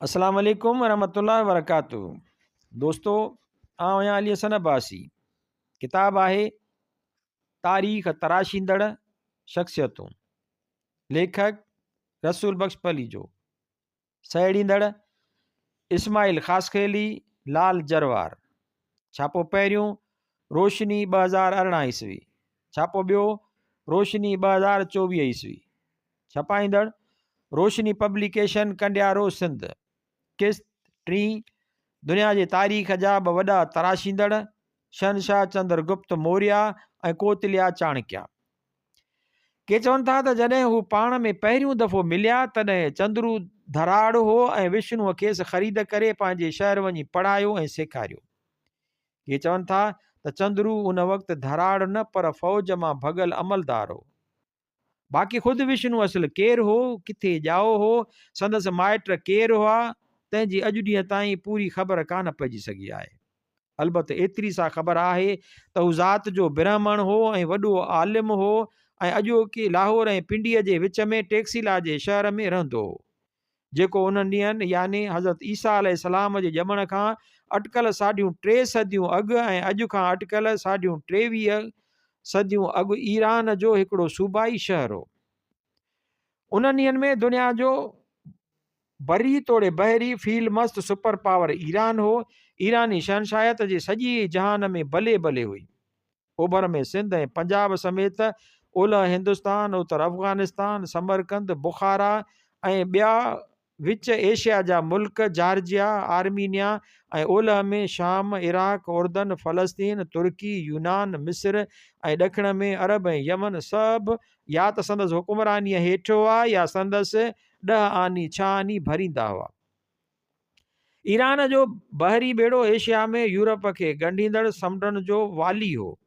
अस्सलाम वालेकुम वरहमतुल्लाहि वबरकातुहू। दोस्तों, आउं आहियां अली हसन अब्बासी। किताब आहे तारीख़ तराशींदड़ शख़्सियतूं। लेखक रसूल बख्श पलीजो। सहेड़ींदड़ इस्माइल ख़ासखेली लाल जरवार। छापो पहिरियों रोशनी 2018 ईस्वी। छापो ॿियो रोशनी 2024 ईस्वी। छपाईंदड़ रोशनी पब्लिकेशन कंडियारो सिंध। किस्त टी। दुनिया जे तारीख़ जा ॿ वॾा तराशींदड़ शहनशाह चंद्रगुप्त मौर्य ऐं कोतलिया चाणक्य। के चवनि था त जॾहिं हू पाण में पहिरियों दफ़ो मिलिया तॾहिं चंद्रू धराड़ हो ऐं विष्णुअ खेसि ख़रीद करे पंहिंजे शहर वञी पढ़ायो ऐं सेखारियो। के चवनि था त चंद्रू उन वक़्तु धराड़ न पर फ़ौज मां भॻल अमलदार हो। बाक़ी ख़ुदि विष्णु असुल केरु हो, किथे ॼाओ हो, संदसि माइट केरु हुआ, तंहिंजी अॼु ॾींहं ताईं पूरी ख़बर कान पइजी सघी आहे। अलबत एतिरी सा ख़बर आहे त हू ज़ात जो ब्राह्मण हो ऐं वॾो आलिम हो ऐं अॼोकी लाहौर ऐं पिंडीअ जे विच में टेक्सिला जे शहर में रहंदो हो, जेको उन्हनि ॾींहंनि यानी हज़रत ईसा अलैहिस्सलाम जे ॼमण खां अटकल 3.5 सदियूं अॻु ऐं अॼु खां अटकल 23 सदियूं अॻु ईरान जो हिकिड़ो सूबाई शहर हो। उन्हनि ॾींहंनि में दुनिया जो बरी तोड़े बहरी फील मस्त सुपर पावर ईरान हो। ईरानी शहनशायत जे सॼी जहान में भले भले हुई। ओभर में सिंध ऐं पंजाब समेत ओलह हिंदुस्तान, उत्तर अफ़गानिस्तान, समरकंद, बुखारा ऐं ॿिया विच एशिया जा मुल्क जॉर्जिया, आर्मीनिया ऐं ओलह में शाम, इराक, उर्दन, फ़लस्तीन, तुर्की, यूनान, मिस्र ऐं ॾखिण में अरब ऐं यमन सभु या त संदसि हुकुमरानीअ हेठि हुआ या संदसि 10 आनी 6 आनी भरींदा हुआ। ईरान जो बहरी बेड़ो एशिया में यूरोप खे ॻंढींदड़ समुंडनि जो वाली हो।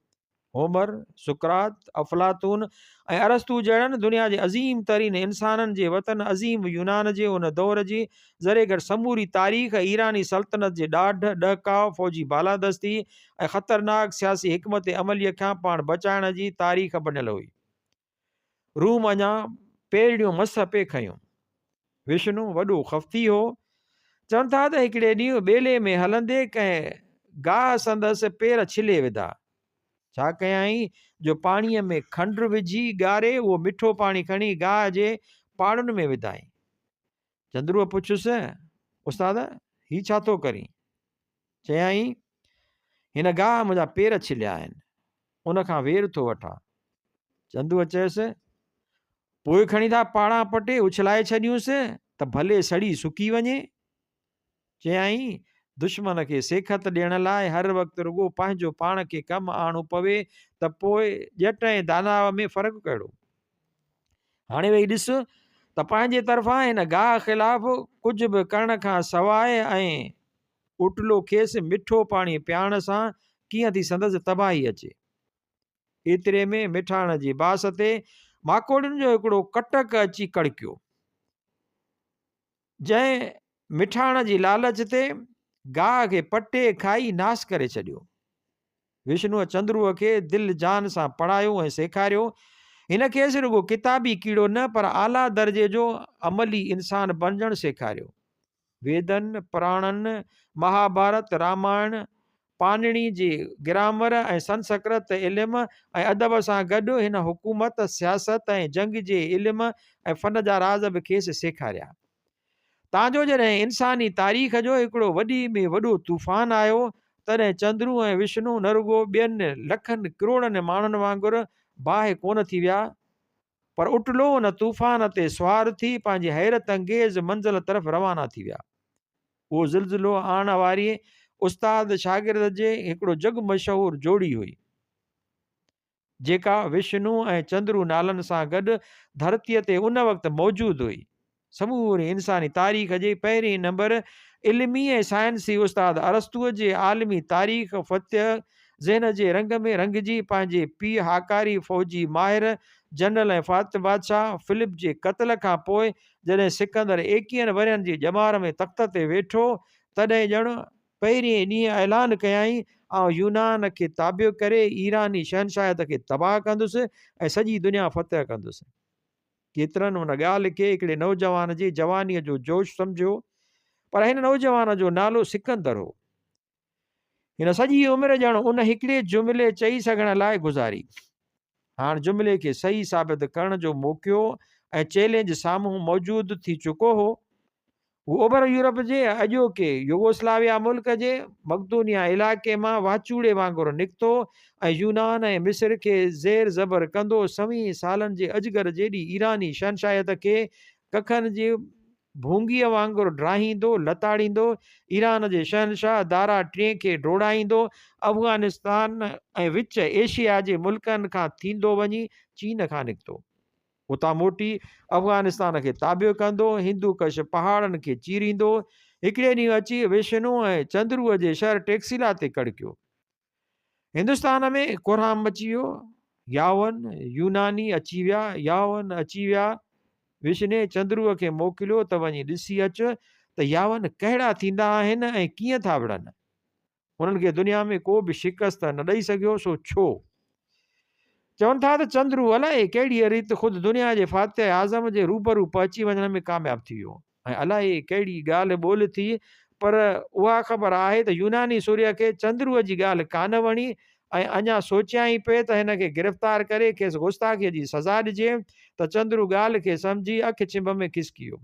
होमर, सुकरात, अफलातून ऐं अरस्तू जहिड़नि दुनिया जे अज़ीम तरीन इंसाननि जे वतन अज़ीम यूनान जे उन दौर जी ज़रेगर समूरी तारीख़ ईरानी सल्तनत जे ॾाढ ॾहकाव, फ़ौजी बालादस्ती ऐं ख़तरनाक सियासी हिकमत अमलीअ खां पाण बचाइण जी तारीख़ बणियल हुई। रूम अञा पहिरियों मस पे खयूं। विष्णु वॾो ख़फ़ती हो। चवनि था त हिकिड़े ॾींहुं ॿेले में हलंदे कंहिं गाह संदसि पेर छिले विधा। छा कयई जो पाणीअ में खंडु विझी ॻारे उहो मिठो पाणी खणी गाह जे पाड़ुनि में विधाई। चंद्रूअ पुछियुसि, उस्ताद ही छा थो करी? चयई, हिन गाह मुंहिंजा पेर छिलिया आहिनि, उनखां वेर थो वठां। चंदूअ चयुसि, पोइ खणी था पाणा पटे उछलाए छॾियूंसि त भले सड़ी सुकी वञे। चयई, दुश्मन खे सेखत ॾियण लाइ हर वक़्तु रुॻो पंहिंजो पाण खे कमु आणो पवे त पोइ ॼट ऐं दानाव में फ़र्क़ु कहिड़ो? हाणे वेही ॾिस त पंहिंजे तरफ़ां हिन गाह ख़िलाफ़ु कुझु बि करण खां सवाइ ऐं उटलो खेसि मिठो पाणी पीआरण सां कीअं थी संदसि तबाही अचे। एतिरे में मिठाण जी बास ते माकोड़ियुनि जो हिकिड़ो कटक अची कड़कियो। जंहिं मिठाण जी लालच ते गाह खे पटे खाई नास करे छॾियो। विष्णुअ चंद्रूअ खे दिलि जान सां पढ़ायो ऐं सेखारियो। हिन खेसि रुॻो किताबी कीड़ो न पर आला दर्जे जो अमली इंसान बणजणु सेखारियो। वेदनि, पुराणनि, महाभारत, रामायण, पाणिनी जी ग्रामर ऐं संस्कृत इल्म ऐं अदब सां गॾु हिन हुकूमत, सियासत ऐं जंग जे इल्म ऐं फ़न जा राज़ बि खेसि सेखारिया। तव्हांजो जॾहिं इंसानी तारीख़ जो हिकिड़ो वॾी में वॾो तूफ़ान आयो तॾहिं चंद्रू ऐं विष्णु न रुॻो ॿियनि लखनि किरोड़नि माण्हुनि वांगुरु बाहि कोन थी विया, पर उटलो उन तूफ़ान ते सुवार थी पंहिंजी हैरत अंगेज़ मंज़िल तरफ़ रवाना थी विया। उहो ज़िलज़िलो आणण वारी उस्ताद शागिर्द जे हिकिड़ो जग मशहूरु जोड़ी हुई, जेका विष्णु ऐं चंद्रू नालनि सां गॾु धरतीअ ते उन वक़्तु मौजूदु हुई। समूरी इंसानी तारीख़ जे पहिरें नंबर इल्मी ऐं साइंसी उस्ताद अरस्तूअ जे आलमी तारीख़ फ़त्य ज़हन जे रंग में रंगजी पंहिंजे पीउ हाकारी फ़ौजी माहिर जनरल ऐं फातिह बादशाह फिलिप जे क़त्ल खां पोइ जॾहिं सिकंदर 21 वरियनि जी ॼमार में तख़्त ते वेठो तॾहिं ॼण पहिरें ॾींहुं ऐलान कयई, आउं यूनान खे ताबियो करे ईरानी शहनशायत खे तबाह कंदुसि ऐं सॼी दुनिया फ़तह कंदुसि। केतिरनि हुन ॻाल्हि खे हिकिड़े नौजवान जी जवानीअ जो जोश सम्झियो, पर हिन नौजवान जो नालो सिकंदर हो। हिन सॼी उमिरि ॼण उन हिकिड़े जुमिले चई सघण लाइ गुज़ारी। हाणे जुमिले खे सही साबित करण जो मौक़ो ऐं चैलेंज साम्हूं मौजूदु थी चुको हो। हू ओभर यूरोप जे अॼोके युगोस्लाविया मुल्क जे मक़दूनिया इलाइक़े मां वाचूड़े वांगुरु निकितो ऐं यूनान ऐं मिस्र खे ज़ेर ज़बर कंदो 100 सालनि जे अजगर जेॾी ईरानी शहनशाहियत खे कखनि जी भूंगीअ वांगुरु ड्राहींदो लताड़ींदो, ईरान जे शहनशाह दारा टे खे डोड़ाईंदो, अफ़गानिस्तान ऐं विच एशिया जे मुल्कनि खां थींदो वञी चीन खां निकितो। उतां मोटी अफ़गानिस्तान खे ताबियो कंदो, हिंदू कश पहाड़नि खे चीरींदो, हिकिड़े ॾींहुं अची विष्णु ऐं चंद्रुअ जे शहर टेक्सिला ते कड़कियो। हिंदुस्तान में कोरहाम मची वियो। यावन यूनानी अची विया, यावन अची विया। विष्णु चंद्रुअ खे मोकिलियो त वञी ॾिसी अच त यावन कहिड़ा थींदा आहिनि ऐं कीअं था विढ़नि। उन्हनि खे दुनिया में को बि शिकस्त न ॾेई सघियो। सो छो? चवनि था त चंद्रू अलाए कहिड़ी रीति ख़ुदि दुनिया जे फातिह आज़म जे रूबरू पहुची वञण में कामयाबु थी वियो ऐं अलाए कहिड़ी ॻाल्हि ॿोल थी, पर उहा ख़बर आहे त यूनानी सूर्य खे चंद्रूअ जी ॻाल्हि कान वणी ऐं अञा सोचिया ई पिए त हिन खे गिरफ़्तार करे खेसि गुस्ताखीअ जी सज़ा ॾिजे त चंद्रू ॻाल्हि खे सम्झी अखि चिंब में खिसकी वियो।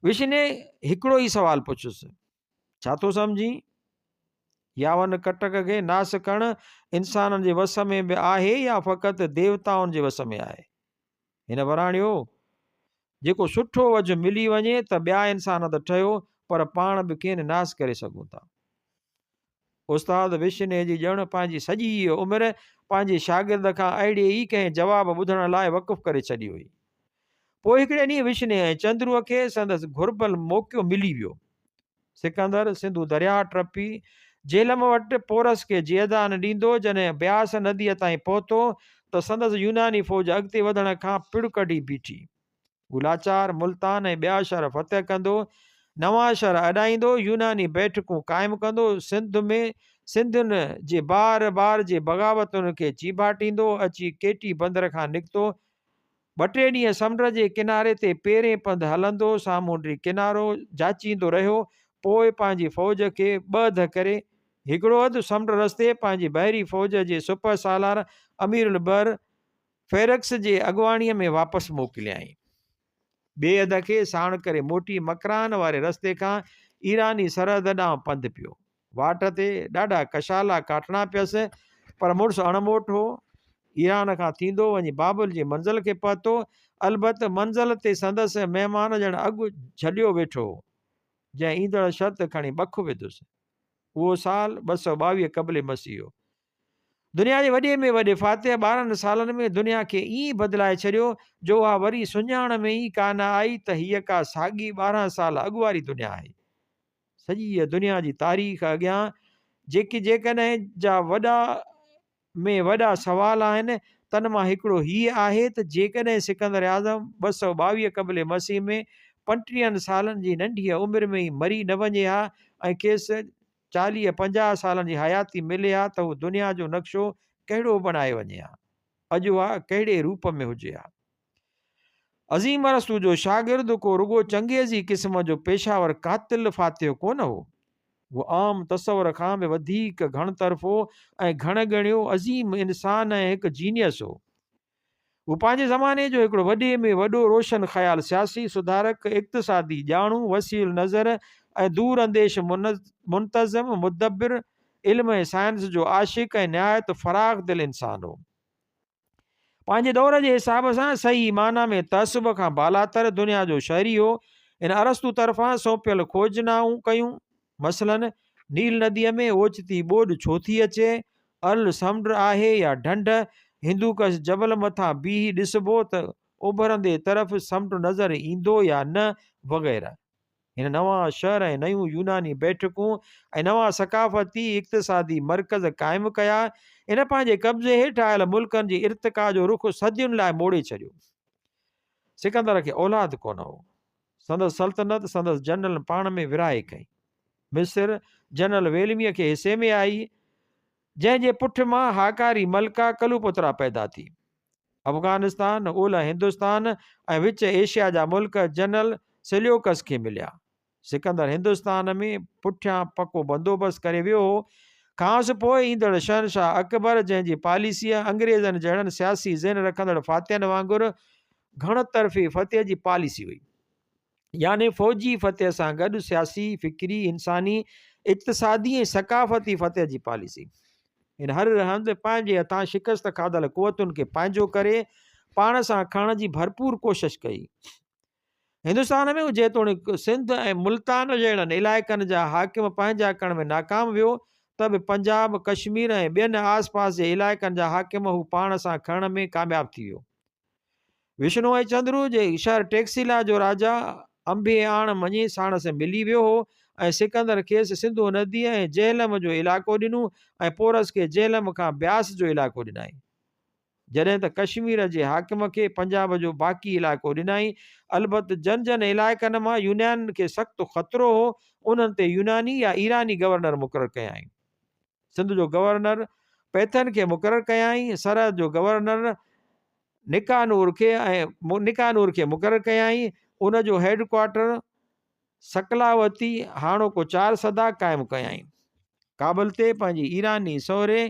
विष्णु हिकिड़ो ई सुवालु पुछियुसि, छा थो सम्झी? यावन कटक खे नास करणु इंसाननि जे वस में बि आहे या फ़क़ति देवताउनि जे वस में आहे? हिन वराणियो, जेको सुठो वझ मिली वञे त ॿिया इंसान त ठहियो, पर पाण बि खेनि नास करे सघूं था। उस्ताद विष्णु जी ॼण पंहिंजी सॼी उमिरि पंहिंजे शागिर्द खां अहिड़े ई कंहिं जवाब ॿुधण लाइ वक़ुफ़ करे छॾी हुई। पोइ हिकिड़े ॾींहुं विष्णु ऐं चंद्रुअ खे संदसि घुर्बल मौक़ो मिली वियो। सिकंदर सिंधु दरिया टपी झेलम वटि पोरस खे जयदान ॾींदो। जॾहिं ब्यास नदीअ ताईं पहुतो त संदसि यूनानी फ़ौज अॻिते वधण खां पिड़ कढी बीठी। गुलाचार मुल्तान ऐं ॿिया शहर फतेह कंदो, नवां शहर अॾाईंदो, यूनानी बैठकूं क़ाइमु कंदो, सिंधियुनि जे बार बार जे बग़ावतुनि खे चीभाटींदो, अची केटी बंदर खां निकितो। 2-3 ॾींहं समुंड जे किनारे ते पेरे पंधु हलंदो, सामूंडी किनारो जाचींदो रहियो। पोइ पंहिंजी फ़ौज खे ॿध करे हिकिड़ो अधु समुंड रस्ते पंहिंजी बहरी फ़ौज जे सुपर सालार अमीरुल बर फेरक्स जे अॻुवाणीअ में वापसि मोकिलियाई। ॿिए अध खे साण करे मोटी मकरान वारे रस्ते खां ईरानी सरहद ॾांहुं पंधु पियो। वाट ते ॾाढा कशाला काटणा पियसि, पर मुड़ुसु अणमोट हो। ईरान खां थींदो वञी बाबुल जी मंज़िल खे पहुतो। अलबत मंज़िल ते संदसि महिमान ॼण अॻु झलियो वेठो हो, जंहिं ईंदड़ शर्त खणी बख विधुसि। उहो साल 222 क़बले मसीह हो। दुनिया जे वॾे में वॾे फातिह 12 सालनि में दुनिया खे ईअं बदिलाए छॾियो जो उहा वरी सुञाण में ई कान आई त हीअ का साॻी 12 साल अॻु वारी दुनिया आहे। सॼी दुनिया जी तारीख़ अॻियां जेकॾहिं जा वॾा सवाल आहिनि, तन मां हिकिड़ो हीअ आहे त जेकॾहिं सिकंदर आज़म 222 क़बले मसीह में 35 सालनि जी नंढी उमिरि में ई मरी न वञे हा ऐं खेसि 40-50 सालनि जी हयाती मिले हा, त हू दुनिया जो नक्शो कहिड़ो बणाए वञे हा, अॼु उहा कहिड़े रूप में हुजे हा। अज़ीम अरस्तू जो शागिर्द को रुगो चंगेज़ी क़िस्म जो पेशावर कातिल फातिह कोन हो। वो आम तस्वर खां बि वधीक घण तरफ़ो ऐं घणॻणियो अज़ीम इंसान ऐं हिकु जीनियस हो। वो पंहिंजे ज़माने जो हिकिड़ो वॾे में वॾो रोशन ख़्याल, सियासी सुधारक, इक़्तिसादी ॼाणू, वसील नज़र ऐं दूर अंदेश मुंतज़म, मुदब्बिर, इल्म ऐं साइंस जो आशिक़ ऐं निहायत फराग़ दिल इंसान हो। पंहिंजे दौर जे हिसाब सां सही माना में तअस्सुब खां बालातर दुनिया जो शहरी हो। इन अरस्तू तरफ़ां सौंपियल खोजनाऊं कयूं, मसलन नील नदीअ में ओचिती ॿोॾि छो थी अचे, अल समुंड आहे या ढंढ, हिंदूकश जबल मथां बीही ॾिसबो त उभरंदे तरफ़ समुंड नज़र ईंदो या न, वग़ैरह। हिन नवां शहर ऐं नयूं यूनानी बैठकूं ऐं नवां सकाफ़ती इक़्तिसादी मर्कज़ क़ाइमु कया। इन पंहिंजे कब्ज़े हेठि आयल मुल्कनि जे इर्तिका जो रुख़ सदियुनि लाइ मोड़े छॾियो। सिकंदर खे औलाद कोन हो। संदसि सल्तनत संदसि जनरल पाण में विराए कई। मिस्र जनरल वेलमीअ खे हिसे में आई, जंहिंजे पुठ मां हाकारी मलका कलूपुत्रा पैदा थी। अफ़गानिस्तान, ओलह हिंदुस्तान ऐं विच एशिया जा मुल्क जनरल सेल्यूकस खे मिलिया। सिकंदर हिंदुस्तान में पुठियां पको बंदोबस्तु करे वियो हो। खांसि पोइ ईंदड़ शहनशाह अकबर, जंहिंजी पॉलिसीअ अंग्रेज़नि जहिड़नि सियासी ज़हन रखंदड़ फातिहनि वांगुरु घणतरफ़ी फ़तेह जी पॉलिसी हुई, यानी फ़ौजी फ़तेह सां गॾु सियासी, फ़िक्री, इंसानी, इक़्तिसादी ऐं सकाफ़ती फ़तेह जी पॉलिसी। इन हर हंधि पंहिंजे हथां शिकस्त खाधल क़ुवतुनि खे पंहिंजो करे पाण सां खणण जी भरपूर कोशिश कई। हिंदुस्तान में जेतोणीकि सिंध ऐं मुल्तान जहिड़नि इलाइक़नि जा हाकिम पंहिंजा करण में नाकाम वियो, त बि पंजाब, कश्मीर ऐं ॿियनि आसपास जे इलाइक़नि जा हाकिम हू पाण सां खणण में कामयाबु थी वियो। विष्णु ऐं चंद्रू जे शहर टेक्सिला जो राजा अंबे आण मञी साणस मिली वियो हो ऐं सिकंदर खेसि सिंधु नदी ऐं जेहलम जो इलाइक़ो ॾिनो ऐं पोरस खे जेहलम खां ब्यास जो इलाइक़ो ॾिनाई, जॾहिं त कश्मीर जे हाकिम खे पंजाब जो बाक़ी इलाइक़ो ॾिनाई। अलबत जन जन इलाइक़नि मां यूनान खे सख़्तु ख़तरो हो, उन्हनि ते यूनानी या ईरानी गवर्नर मुक़ररु कयाई। सिंध जो गवर्नर पैथन खे मुक़ररु कयाई, सरहद जो गवर्नर निकानूर खे मुक़ररु कयाई। उन जो हेडक्वार्टर सकलावती हाणोको 4 सदा क़ाइमु कयाई। काबुल ते पंहिंजी ईरानी सहुरे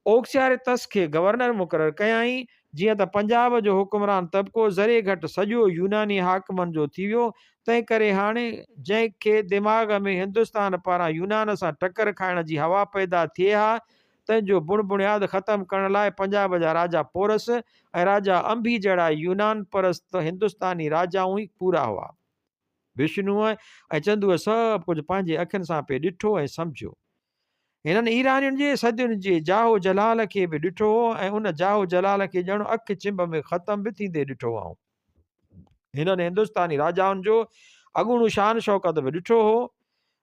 ओक्सियारितस खे गवर्नर मुक़ररु कयाई। जीअं त पंजाब जो हुकुमरान तबिको ज़रे घटि सॼो यूनानी हाकिमनि जो थी वियो, तंहिं करे हाणे जंहिंखे दिमाग़ में हिंदुस्तान पारां यूनान सां टकर खाइण जी हवा पैदा थिए हा, तंहिंजो बुनियादु ख़तमु करण लाइ पंजाब जा राजा पोरस ऐं राजा अंबी जहिड़ा यूनान परस्त हिंदुस्तानी राजाऊं ई पूरा हुआ। विष्णुअ ऐं चंदूअ सभु कुझु पंहिंजे अखियुनि सां पिए ॾिठो ऐं सम्झियो। हिननि ईरानियुनि जे सदियुनि जे जाहो जलाल खे बि ॾिठो हो ऐं उन जाहो जलाल खे ॼण अखि चिंब में ख़तम बि थींदे ॾिठो हो। हिननि हिंदुस्तानी राजाउनि जो अॻूणो शान शौकत बि ॾिठो हो।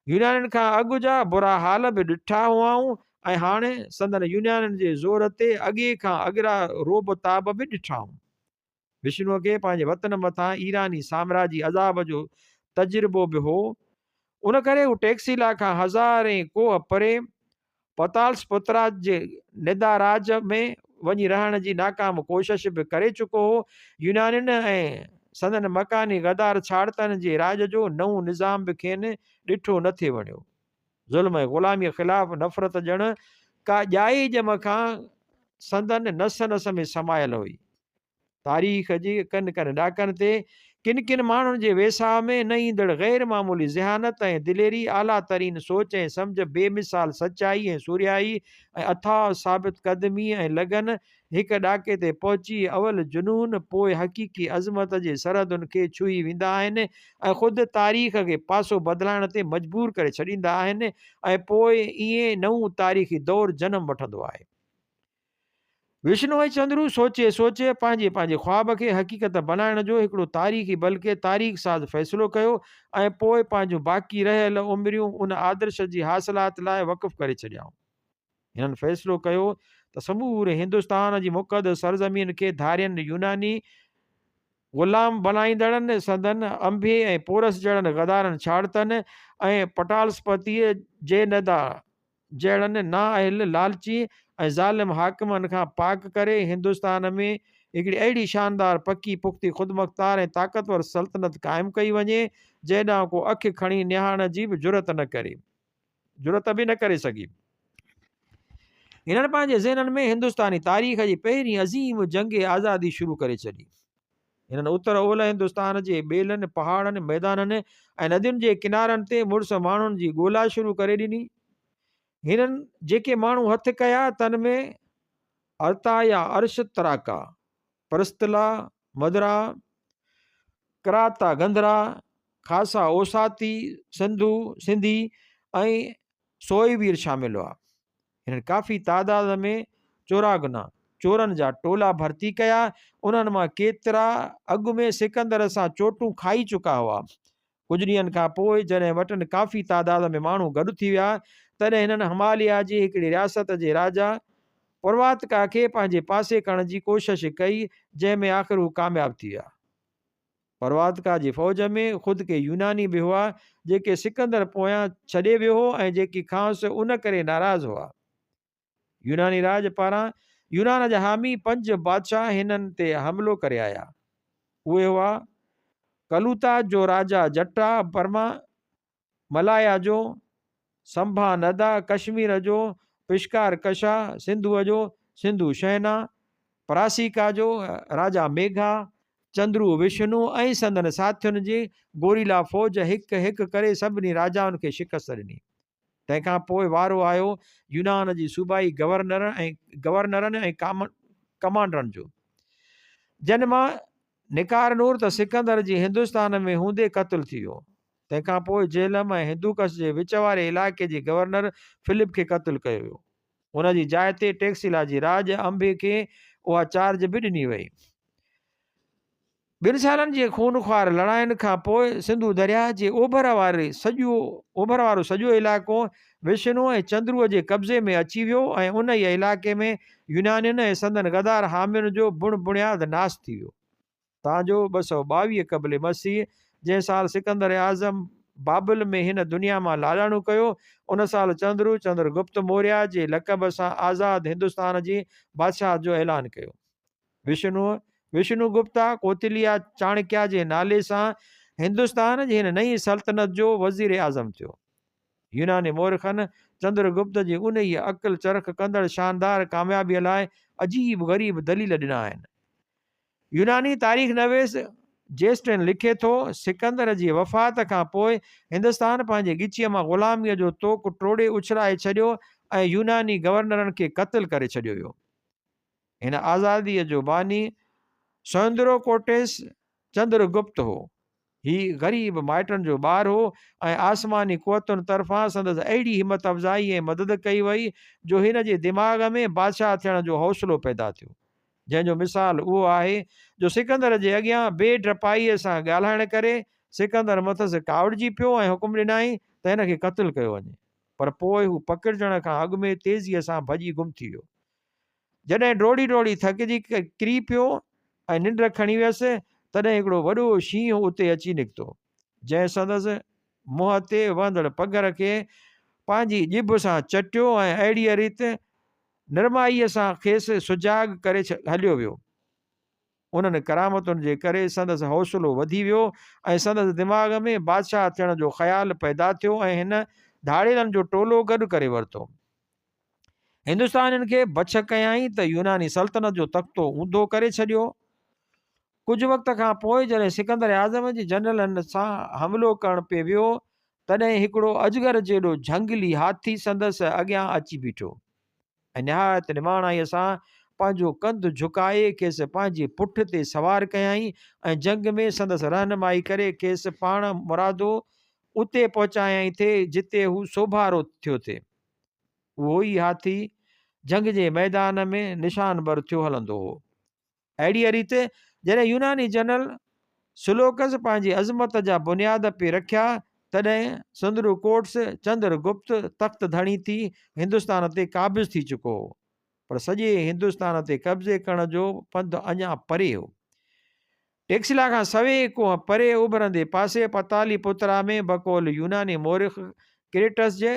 यूनानियुनि खां अॻु जा बुरा हाल बि ॾिठा हुआऊं ऐं हाणे संदन यूनानियुनि जे ज़ोर ते अॻे खां अॻिरा रोब ताब बि ॾिठा हुआ। विष्णुअ खे पंहिंजे वतन मथां ईरानी साम्राजी अज़ाब जो तजुर्बो बि हो। उन करे हू टेक्सिला खां हज़ारे कोह परे पतालसपुत्रा जे निदाराज में वञी रहण जी नाकाम कोशिश बि करे चुको हो। यूनानियुनि ऐं संदन मकानी गदार छाड़तनि जे राज जो नओं निज़ाम बि खेनि ॾिठो न थिए वणियो। ज़ुल्म ऐं ग़ुलामीअ ख़िलाफ़ नफ़रत ॼण का ॼाई ॼम खां संदन नस नस में समायल हुई। तारीख़ जे कन कन ॾाकनि ते किन किन माण्हुनि जे वेसाह में न ईंदड़ गैर मामूली ज़हानत ऐं दिलेरी, आला तरीन सोच ऐं सम्झ, बेमिसाल सचाई ऐं सुरियाई ऐं अथाह साबित क़दमी ऐं लगन हिक ॾाके ते पहुची अवल जुनून पोइ हक़ीक़ी अज़मत जे सरहदुनि खे छुई वेंदा आहिनि ऐं ख़ुदि तारीख़ खे पासो बदिलाइण ते मजबूर करे छॾींदा आहिनि ऐं पोइ ईअं नओं तारीख़ी दौरु जनम वठंदो आहे। विष्णु ऐं चंद्रू सोचे सोचे पंहिंजे पंहिंजे ख्वाब खे हक़ीक़त बनाइण जो हिकिड़ो तारीख़ी बल्कि तारीख़ साज़ फ़ैसिलो कयो ऐं पोइ पंहिंजूं बाक़ी रहियल उमिरियूं उन आदर्श जी हासिलात लाइ वक़फ़ करे छॾियाऊं। हिननि फ़ैसिलो कयो त समूरे हिंदुस्तान जी मुक़दस सरज़मीन खे धारियनि यूनानी ग़ुलाम बनाईंदड़नि संदन अंबे ऐं पोरस जहिड़नि गदारनि छाड़तनि ऐं पटालसपतीअ जे नदा जहिड़नि नाअहल, लालची ऐं ज़ालिम हाकिमनि खां पाक करे हिंदुस्तान में हिकिड़ी अहिड़ी शानदार पकी पुख़्ती ख़ुदमुख़्तार ऐं ताक़तवर सल्तनत क़ाइमु कई वञे जंहिं ॾांहुं को अखि खणी निहारण जी बि जुरत बि न करे सघी। हिननि पंहिंजे ज़हननि में हिंदुस्तानी तारीख़ जी पहिरीं अज़ीम जंग आज़ादी शुरू करे छॾी। हिननि उत्तर ओलह हिंदुस्तान जे ॿेलनि, पहाड़नि, मैदाननि ऐं नदियुनि जे किनारनि ते मुड़ुस माण्हुनि जी ॻोल्हा शुरू करे ॾिनी। हिननि जेके माण्हू हथ कया तन में अर्ता या अर्श तराका, परस्तला, मदरा, कराता गंधरा, खासा ओसाती, सिंधी ऐं सोईवीर शामिल हुआ। हिननि काफ़ी तादाद में चोरागना चोरनि जा टोला भर्ती कया। उन्हनि मां केतिरा अॻु में सिकंदर सां चोटूं खाई चुका हुआ। कुझु ॾींहंनि खां पोइ जॾहिं वटि काफ़ी तादाद में माण्हू गॾु थी विया, तॾहिं हिननि हिमालया जी हिकिड़ी रियासत जे राजा परवातका खे पंहिंजे पासे करण जी कोशिश कई, जंहिंमें आख़िर हू कामयाबु थी विया। परवातका जी फ़ौज में ख़ुदि के यूनानी बि हुआ जेके सिकंदर पोयां छॾे वियो हो ऐं जेकी खांसि उन करे नाराज़ हुआ। यूनानी राज पारां यूनान जा हामी 5 बादशाह हिननि ते हमिलो करे आया। उहे हुआ कलूता जो राजा जट्टा बर्मा, मलाया जो, संभा नदा, कश्मीर जो, पिशकार कशा, सिंधुअ जो सिंधु शहना, परासिका जो राजा मेघा, चंद्रू विष्णु ऐं संदन साथियुनि जी गोरीला फ़ौज हिकु हिकु करे सभिनी राजाउनि खे शिकस्त ॾिनी। तंहिंखां पोइ वारो आयो यूनान जी सूबाई गवर्नरनि ऐं कमांडरनि जो, जन मां निकारनूर त सिकंदर जी हिंदुस्तान में हूंदे क़तलु थी वियो। तंहिंखां पोइ जेलम ऐं हिंदूकस जे विच वारे इलाइक़े जे गवर्नर फिलिप खे क़तलु कयो वियो। उन जी जाइ ते टेक्सिला जी राज अंबे खे उहा चार्ज बि ॾिनी वई। 2 सालनि जे खूनख्वार लड़ाइनि खां पोइ सिंधु दरिया जे ओभर वारो सॼो इलाइक़ो विष्णु ऐं चंद्रूअ जे कब्ज़े में अची वियो ऐं उन ई इलाइक़े में यूनानियुनि ऐं संदन गदार हामियुनि जो बुनियादु नास थी वियो। तव्हांजो 222 क़बल मसीह जंहिं साल सिकंदर आज़म बाबिल में हिन दुनिया मां लाॾाणो कयो, उन साल चंद्रगुप्त मौर्य जे लक़ब सां आज़ादु हिंदुस्तान जी बादशाह जो ऐलान कयो। विष्णुगुप्ता कोतिलिया चाणक्य जे नाले सां हिंदुस्तान जी हिन नई सल्तनत जो वज़ीर आज़म थियो। यूनानी मोरखनि चंद्रगुप्त जी उन ई अक़ल चरख़ कंदड़ शानदार कामयाबीअ लाइ अजीब ग़रीब दलील ॾिना आहिनि। यूनानी तारीख़ नवेस जेस्टिन लिखे थो, सिकंदर जी वफ़ात खां पोइ हिंदुस्तान पंहिंजे ॻिचीअ मां ग़ुलामीअ जो तोक टोड़े उछलाए छॾियो ऐं यूनानी गवर्नरनि खे क़तलु करे छॾियो वियो। हिन आज़ादीअ जो बानी सोंद्रो कोटेस चंद्रगुप्त हो। ही ग़रीब माइटनि जो ॿारु हो ऐं आसमानी क़ुवतुनि तरफ़ां संदसि अहिड़ी हिमत अफ़ज़ाई ऐं मदद कई वई जो हिन जे दिमाग़ में बादशाह थियण जो हौसलो पैदा थियो, जंहिंजो मिसाल उहो आहे जो सिकंदर जे अॻियां बेडपाईअ सां ॻाल्हाइण करे सिकंदर मथसि कावड़िजी पियो ऐं हुकुम ॾिनाई त हिन खे क़तलु कयो वञे, पर पोइ हू पकिड़जण खां अॻु में तेज़ीअ सां भॼी गुम थी वियो। जॾहिं डोड़ी थकिजी किरी पियो ऐं निंड खणी वियसि, तॾहिं हिकिड़ो वॾो शींहुं उते अची निकितो, जंहिं संदसि मुंहं ते वहंदड़ पघर खे पंहिंजी ॼिभ सां चटियो ऐं अहिड़ीअ रीति निर्माईअ सां खेसि सुजाग करे हलियो वियो। उन्हनि करामतुनि जे करे संदसि हौसलो वधी वियो ऐं संदसि दिमाग़ में बादशाह थियण जो ख़्यालु पैदा थियो ऐं हिन धाड़ेलनि जो टोलो गॾु करे वरितो। हिंदुस्तानियुनि खे बछ कयाई त यूनानी सल्तनत जो तख़्तो ऊंधो करे छॾियो। कुझु वक़्त खां पोइ जॾहिं सिकंदर आज़म जी जनरलनि सां हमिलो करणु पिए वियो, तॾहिं हिकिड़ो अजगर जहिड़ो झंगली हाथी संदसि अॻियां अची बीठो ऐं निहायत निमाणाईअ सां पंहिंजो कंधु झुकाए खेसि पंहिंजे पुठ ते सवार कयाई ऐं जंग में संदसि रहनुमाई करे खेसि पाण मुरादो उते पहुचायई थे जिते हू सोभारो थियो थे। उहो ई हाथी जंग जे मैदान में निशान बर थियो हलंदो हो। अहिड़ीअ रीति जॾहिं यूनानी जनरल सुलोकस पंहिंजी अज़मत जा बुनियाद पे रखिया, तॾहिं संद्रुकोट्स चंद्रगुप्त तख़्त धणी थी हिंदुस्तान ते क़ाबिज़ थी चुको हो, पर सॼे हिंदुस्तान ते कब्ज़े करण जो पंधु अञा परे हो। टेक्सिला खां सवे कोह परे उभरंदे पासे पतालीपुत्रा में बकौल यूनानी मोरिख क्रेटस जे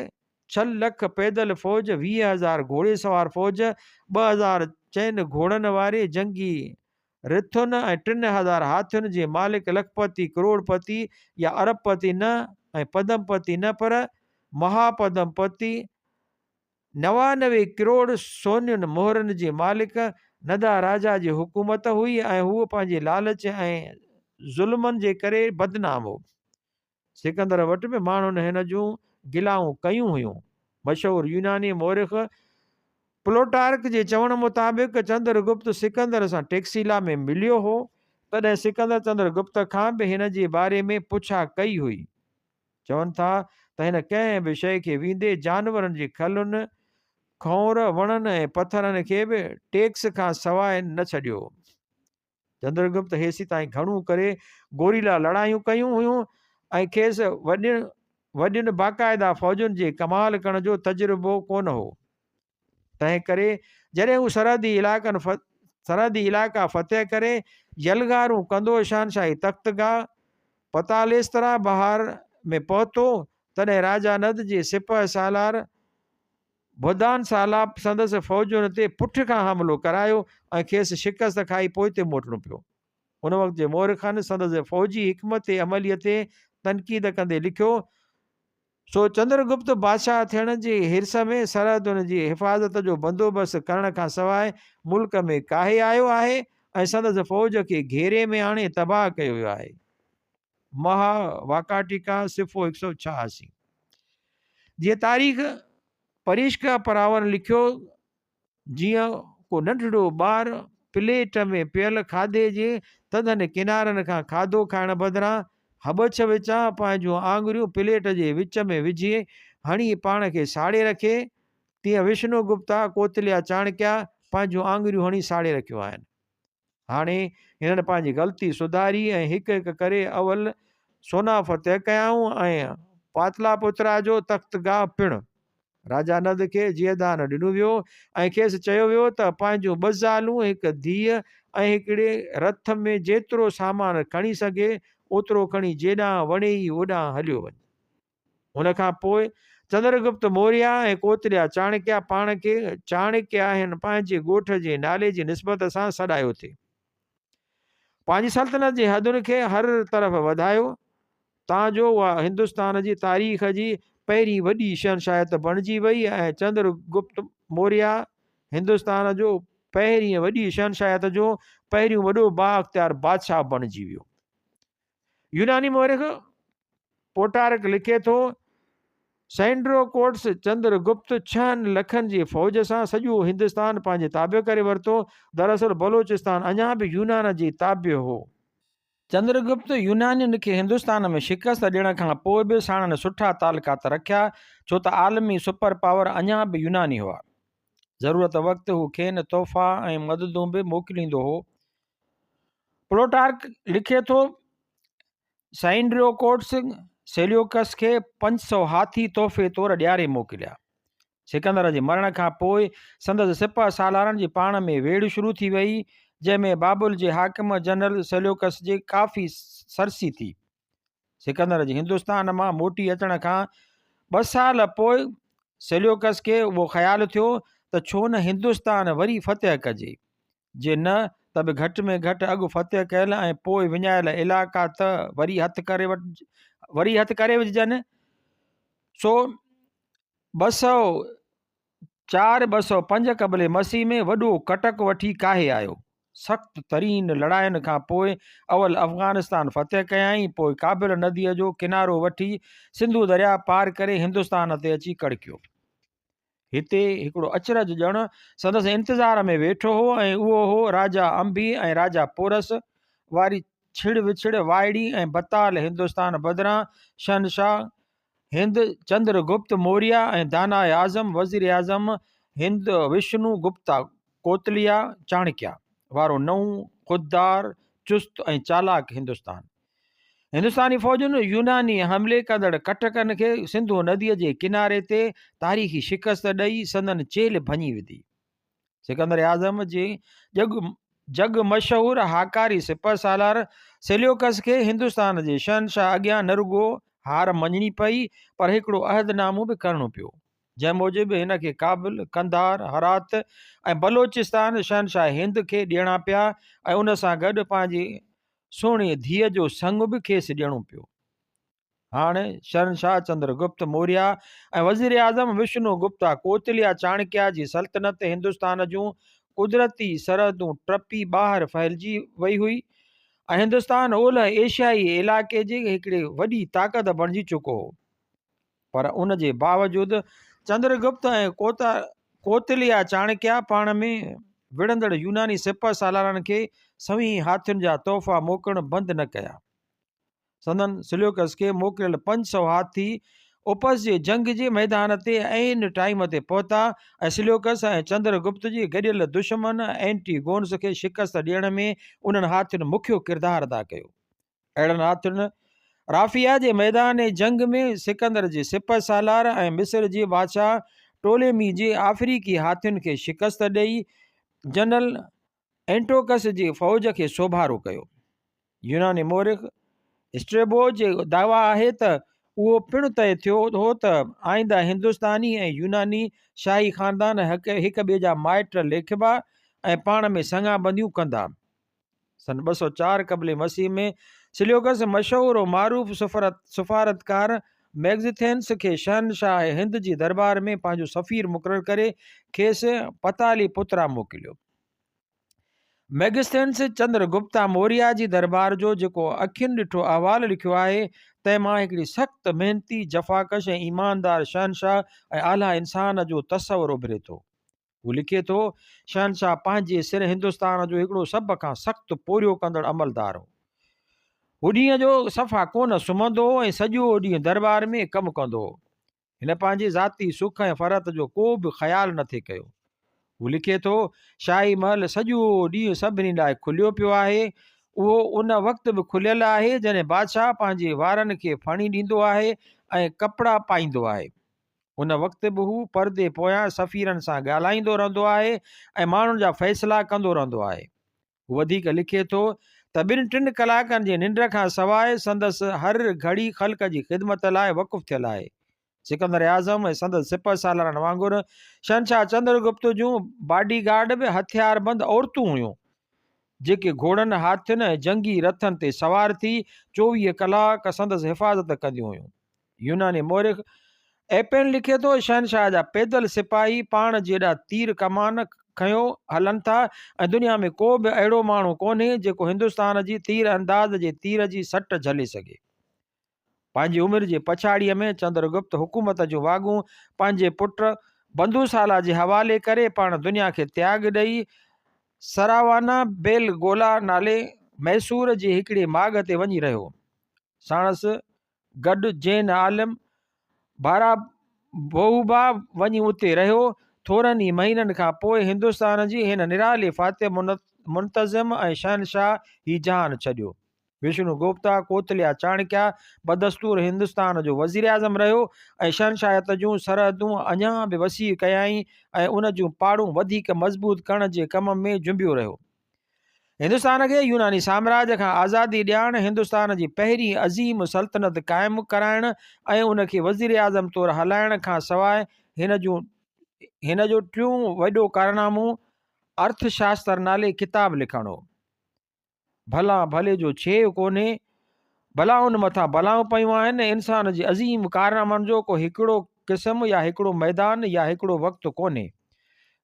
6 लख पैदल फ़ौज, 20,000 घोड़े सवार फ़ौज, 2,000 चैन घोड़नि वारे जंगी रिथुन ऐं 3,000 हाथियुनि जे मालिक लखपति करोड़पति या अरबपति न ऐं पदमपति न पर महापदमपति 99 करोड़ सोनियुनि मोहरनि जे मालिक नदा राजा जी हुकूमत हुई ऐं हूअ पंहिंजे लालच ऐं ज़ुल्मनि जे करे बदनाम हो। सिकंदर वटि बि माण्हुनि हिन जूं गिलाऊं कयूं हुयूं। मशहूरु यूनानी मोरिख प्लोटार्क जे चवण मुताबिक़ चंद्रगुप्त सिकंदर सां टेक्सिला में मिलियो हो, तॾहिं सिकंदर चंद्रगुप्त खां बि हिन जे बारे में पुछा कई हुई। चवनि था त हिन कंहिं बि शइ खे वींदे जानवरनि जी खलुनि, खौर, वणनि ऐं पथरनि खे बि टैक्स खां सवाइ न छॾियो। चंद्रगुप्त हेसी ताईं घणो करे गोरीला लड़ायूं कयूं हुयूं ऐं खेसि वॾियुनि बाक़ाइदा फ़ौजुनि जे कमाल करण जो तजुर्बो कोन हो। तंहिं करे जॾहिं हू सरहदी इलाइक़ा फ़तेह करे यलगारूं कंदो शहनशाही तख़्तगाह पतालेस्तरा बहार में पहुतो, तॾहिं राजा नद जे सिपह सालार बुधान सालाब संदसि फ़ौजुनि ते पुठ खां हमिलो करायो ऐं खेसि शिकस्त खाई पोइ ते मोटणो पियो। उन वक़्त जे मोरखनि संदसि फ़ौजी हिकमत अमलीअ ते तनक़ीद कंदे लिखियो सो चंद्रगुप्त बादशाह थियण जे हिर्स में सरहदुनि जी हिफ़ाज़त जो बंदोबस्तु करण खां सवाइ मुल्क में काहे आयो आहे ऐं संदसि फ़ौज खे घेरे में आणे तबाह कयो वियो आहे। महावाकाटिका सिफ़ो 186। जीअं तारीख़ परिश्का परावर लिखियो, जीअं को नंढड़ो ॿार प्लेट में पियल खाधे जे तदनि किनारनि खां खाधो खाइण बदिरां हबछ विचां पंहिंजूं आङुरियूं प्लेट जे विच में विझी हणी पाण खे साड़े रखे, तीअं विष्णुगुप्ता कोतलिया चाणक्या पंहिंजूं आङुरियूं हणी साड़े रखियूं आहिनि। हाणे हिननि पंहिंजी ग़लती सुधारी ऐं हिकु हिकु करे अवल सोना फ़तह कयाऊं ऐं पातलापुत्रा जो तख़्तगाह पिणु राजा नंद खे जियदान ॾिनो वियो ऐं खेसि चयो वियो त पंहिंजूं 2 ज़ालूं, हिकु धीअ ऐं हिकिड़े रथ में जेतिरो सामान खणी सघे ओतिरो खणी जेॾां वणेई ओॾां हलियो वञे। हुन खां पोइ चंद्रगुप्त मौर्य ऐं कोतलिया चाणक्या पाण खे चाणक्य आहिनि पंहिंजे ॻोठ जे नाले जी निस्बत सां सॾायो थिए। पंहिंजी सल्तनत जी हदुनि खे हर तरफ़ वधायो ताजो उहा हिंदुस्तान जी तारीख़ जी पहिरीं वॾी शहनशाहियत बणिजी वई ऐं चंद्रगुप्त मौर्य हिंदुस्तान जो पहिरीं वॾी शहनशाहियत जो पहिरियों वॾो बाअख्तियार बादशाह बणिजी वियो। यूनानी मौरख पोटारक लिखे थो, सैंड्रोकोट्स चंद्रगुप्त 6 लखनि जी फ़ौज सां सॼो हिंदुस्तान पंहिंजे ताबे करे वरितो। दरअसल बलोचिस्तान अञा बि यूनान जी ताबे हो। चंद्रगुप्त यूनानियुनि खे हिंदुस्तान में शिकस्त ॾियण खां पोइ बि साणनि सुठा तालुकात रखिया, छो त आलमी सुपर पावर अञा बि यूनानी हुआ। ज़रूरत वक़्तु हू खेनि तोहफ़ा ऐं मददूं बि मोकिलींदो हो। प्लोटार्क लिखे थो, सैंड्रोकोट्स सेल्यूकस खे 500 हाथी तोहफ़े तौरु ॾियारे मोकिलिया। सिकंदर जे मरण खां पोइ संदसि सिपह सालारनि जी पाण में वेड़ शुरू थी वई, जंहिंमें बाबुल जे हाकिम जनरल सेल्यूकस जे काफ़ी सरसी थी। सिकंदर जे हिंदुस्तान मां मोटी अचण खां 2 साल पोइ सेल्यूकस खे उहो ख़्यालु थियो त छो न हिंदुस्तान वरी फ़तह कजे, जे न त बि घटि में घटि अॻु फ़तह कयल ऐं पोइ विञायल इलाइक़ा त वरी हथु करे विझजनि। सो 204-205 क़बले मसीह में वॾो कटक वठी काहे आयो। सख़्त तरीन लड़ाइनि खां पोइ अवल अफ़गानिस्तान फ़तह कयाई, पोइ काबिल नदीअ जो किनारो वठी सिंधु दरिया पार करे हिंदुस्तान ते अची कड़कियो। हिते हिकिड़ो अचरज ॼण संदसि इंतज़ार में वेठो हो ऐं उहो हो राजा अंबी ऐं राजा पोरस वारी छिड़ विछड़ वाइड़ी ऐं बताल हिंदुस्तान बदिरां शहनशाह हिंद चंद्रगुप्त मौर्य ऐं दानाए आज़म वज़ीर आज़म हिंद विष्णुगुप्ता कोतलिया चाणक्या वारो नओं ख़ुददार चुस्त ऐं चालाक हिंदुस्तान। हिंदुस्तानी फ़ौजुनि यूनानी हमले कंदड़ कटकनि खे सिंधु नदीअ जे किनारे ते तारीख़ी शिकस्त ॾेई संदन चेल भञी विधी। सिकंदर आज़म जे जग मशहूरु हाकारी सिपह सालार सेल्यूकस खे हिंदुस्तान जे शहनशाह अॻियां न रुगो हार मञणी पई, पर हिकिड़ो अहदनामो बि करणो पियो, जंहिं मूजिबि हिन खे काबिल, कंधार, हरात ऐं बलोचिस्तान शहनशाह हिंद खे ॾियणा पिया ऐं उन सां गॾु पंहिंजी सुहिणी धीअ जो संग बि खेसि ॾियणो पियो। हाणे शहनशाह चंद्रगुप्त मौर्य ऐं वज़ीर आज़म विष्णुगुप्ता कोतलिया चाणक्या जी सल्तनत हिंदुस्तान जूं कुदरती सरहदूं टपी ॿाहिरि फैलिजी वई हुई ऐं हिंदुस्तान ओलह एशियाई इलाइक़े जी हिकिड़ी वॾी ताक़त बणिजी चुको हो। पर उन जे बावजूदि चंद्रगुप्त ऐं कोतलिया चाणक्या पाण में विढ़ंदड़ यूनानी सिपह सालारनि खे सवी हाथियुनि जा तोहफ़ा मोकिलणु बंदि न कया। संदन सेल्यूकस खे मोकिलियल 500 हाथी उपस जे जंग जे मैदान ते ऐन टाइम ते पहुता ऐं सेल्यूकस ऐं चंद्रगुप्त जी गॾियल दुश्मन एंटीगोन्स खे शिकस्त ॾियण में उन्हनि हाथियुनि मुख्य किरदारु अदा कयो। अहिड़नि हाथियुनि राफिया जे मैदान जंग में सिकंदर जे सिपह सालार ऐं मिस्र जे बादशाह टोलेमी जे अफ्रीकी हाथियुनि खे शिकस्त ॾेई जनरल एंटोकस जे फ़ौज खे सोभारो कयो। यूनानी मौरख स्ट्रेबो जे दावा आहे त उहो पिणु तय थियो हो त आईंदा हिंदुस्तानी ऐं यूनानी शाही ख़ानदान हिक ॿिए जा माइट लेखिबा ऐं पाण में संगा बंदियूं कंदा। सन 204 क़बले मसीह में सेल्यूकस मशहूर मारूफ सफ़ारतकार मैगज़िथेंस खे शहनशाह हिंद जी दरबार में पंहिंजो सफ़ीर मुक़ररु करे खेसि पतालीपुत्रा मोकिलियो। मैगज़िथेंस चंद्रगुप्ता मौर्या जी दरबार जो जेको अखियुनि ॾिठो अहवालु लिखियो आहे तंहिं मां हिकिड़ी सख़्तु मेहनती जफ़ाकश ऐं ईमानदार शहनशाह ऐं आला इंसान जो तसवुरु उभिरे थो। हू लिखे थो, शहनशाह पंहिंजे सिर हिंदुस्तान जो हिकिड़ो सभ खां सख़्तु पोरियो कंदड़ अमलदार हो। हू ॾींहं जो सफ़ा कोन सुम्हंदो हो ऐं सॼो ॾींहुं दरबार में कमु कंदो हो। हिन पंहिंजे ज़ाती सुख ऐं फ़रत जो को बि ख़्यालु न थे कयो। हू लिखे थो, शाही महल सॼो ॾींहुं सभिनी लाइ खुलियो पियो आहे। उहो उन वक़्तु बि खुलियल आहे जॾहिं बादशाह पंहिंजे वारनि खे फणी ॾींदो आहे ऐं कपिड़ा पाईंदो आहे। उन वक़्तु बि हू परदे पोयां सफ़ीरनि सां ॻाल्हाईंदो रहंदो आहे ऐं माण्हुनि जा फ़ैसिला कंदो रहंदो आहे। हू वधीक लिखे थो त 2-3 कलाकनि जे निंड खां सवाइ संदसि हर घड़ी ख़ल्क़ जी ख़िदमत लाइ वक़ुफ़ु थियल आहे। सिकंदर आज़म ऐं संदसि सिपह सालारनि वांगुरु शहनशाह चंद्रगुप्त जूं बॉडीगार्ड बि हथियारबंद औरतूं हुयूं जेके घोड़नि, हाथियुनि ऐं जंगी रथनि ते सवार थी 24 कलाक संदसि हिफ़ाज़त कंदियूं हुयूं। यूनानी मोरिख़ एपेन लिखे थो, शहनशाह जा पैदल सिपाही पाण जेॾा तीर कमान खयो हलनि था ऐं दुनिया में को बि अहिड़ो माण्हू कोन्हे जेको हिंदुस्तान जी तीर अंदाज़ जे तीर जी सट झले सघे। पंहिंजी उमिरि जे पछाड़ीअ में चंद्रगुप्त हुकूमत जूं वागूं पंहिंजे पुट बंदूसाला जे हवाले करे पाण दुनिया खे त्याग ॾेई सरावाना बेलगोला नाले मैसूर जे हिकिड़े माॻ ते वञी रहियो। साणसि गॾु जैन आलिम बारा बोउबा वञी उते रहियो। थोरनि ई महीननि खां पोइ हिंदुस्तान जी हिन निराले फातिह मुंतज़िम ऐं शहनशाह ही जहान छॾियो। विष्णुगुप्ता कोतलिया चाणक्या बदस्तूर हिंदुस्तान जो वज़ीर आज़म रहियो ऐं शहनशाहत जूं सरहदूं अञा बि वसी कयाई ऐं उन जूं पाड़ूं वधीक मज़बूत करण जे कम में जुंबियो रहियो। हिंदुस्तान खे यूनानी साम्राज्य खां आज़ादी ॾियारण, हिंदुस्तान जी पहिरीं अज़ीम सल्तनत क़ाइमु कराइण ऐं उनखे वज़ीर आज़म तौरु हलाइण खां सवाइ हिन जो टियों वॾो कारनामो अर्थशास्त्र नाले किताब लिखणु हो। भला भले जो छे कोन्हे, भलाउनि मथां भलाऊं पयूं आहिनि। इंसान जे अज़ीम कारनामनि जो को हिकिड़ो क़िस्म या हिकिड़ो मैदान या हिकिड़ो वक़्तु कोन्हे।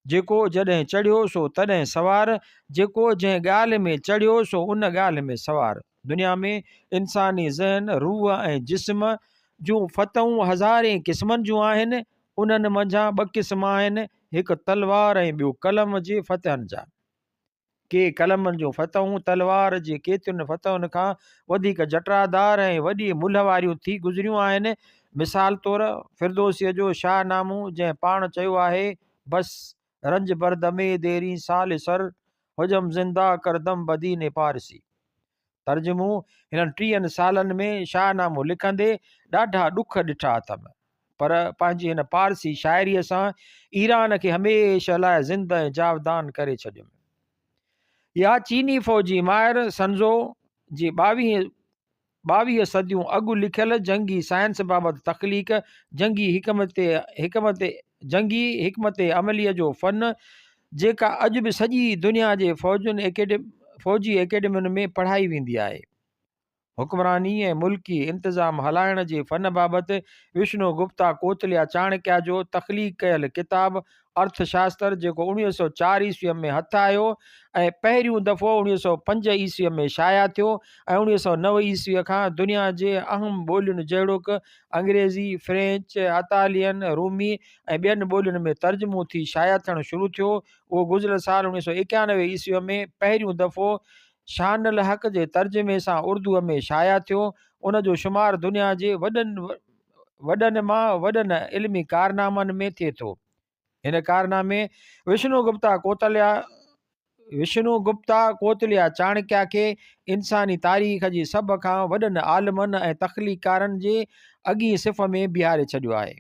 जेको जॾहिं चढ़ियो सो तॾहिं सवार, जेको जंहिं ॻाल्हि में चढ़ियो सो उन ॻाल्हि में सवार। दुनिया में इंसानी ज़हन, रूह ऐं जिस्म जूं फतहूं हज़ारे क़िस्मनि जूं आहिनि। उन्हनि मंझां 2 क़िस्म आहिनि, हिकु तलवार ऐं ॿियो कलम जे फतहनि जा। के कलमनि जूं फतहूं तलवार जे केतिरनि फतहुनि खां वधीक जटरादार ऐं वॾी मुल्ह वारियूं थी गुज़रियूं आहिनि। मिसाल तौरु फिरदौसीअ जो शाहनामो जंहिं पाण चयो आहे, बस रंज बरदमे देरी साल सर हुजम ज़िंदा करदम बदीन पारसी। तर्जुमो, हिननि 30 सालनि में शाहनामो लिखंदे ॾाढा ॾुख ॾिठा अथमि, पर पंहिंजी हिन पारसी शाइरीअ सां ईरान खे हमेशह लाइ ज़िंद ऐं जावदान करे छॾियुमि। या चीनी फ़ौजी माहिर सन्ज़ो जी 22 सदियूं अॻु लिखियल जंगी साइंस बाबति तख़लीक़, जंगी हिकमत अमलीअ जो फ़न, जेका अॼु बि सॼी दुनिया जे फ़ौजी एकेडमियुनि में पढ़ाई वेंदी आहे। हुक्मरानी ऐं मुल्की इंतिज़ाम हलाइण जे फ़न बाबति विष्णुगुप्ता कोतलिया चाणक्या जो तख़लीक़ कयल किताब अर्थशास्त्र, जेको 1904 ईस्वीअ में हथु आयो ऐं पहिरियों दफ़ो 1905 ईस्वीअ में शाया थियो ऐं 1909 ईस्वीअ खां दुनिया जे अहम ॿोलियुनि जहिड़ोक अंग्रेज़ी, फ्रेंच, इतालियन, रूमी ऐं ॿियनि ॿोलियुनि में तर्जुमो थी शाया थियणु शुरू थियो। उहो गुज़िरियल साल 1991 ईस्वीअ में पहिरियों दफ़ो शानुल हक़ जे तर्जुमे सां उर्दूअ में शाया थियो। उन जो शुमार दुनिया जे वॾनि मां वॾनि इल्मी कारनामनि में थिए थो। हिन कारनामे विष्णुगुप्ता कोतलिया चाणक्या खे इंसानी तारीख़ जी सभ खां वॾनि आलिमनि ऐं तख़लीक़कारनि जे अॻी सिफ़ में बीहारे छॾियो आहे।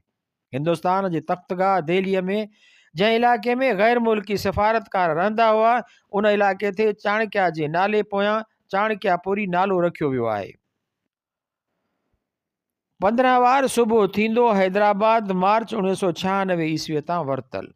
हिंदुस्तान जे तख़्तगाह दिल्लीअ में जंहिं इलाइक़े में गैर मुल्की सफ़ारतकार रहंदा हुआ, उन इलाइक़े ते चाणक्या जे नाले पोयां चाणक्यापुरी नालो रखियो वियो आहे। 15 वार सुबुह थींदो हैदराबाद, मार्च 1996 ईस्वीअ तां वरितल।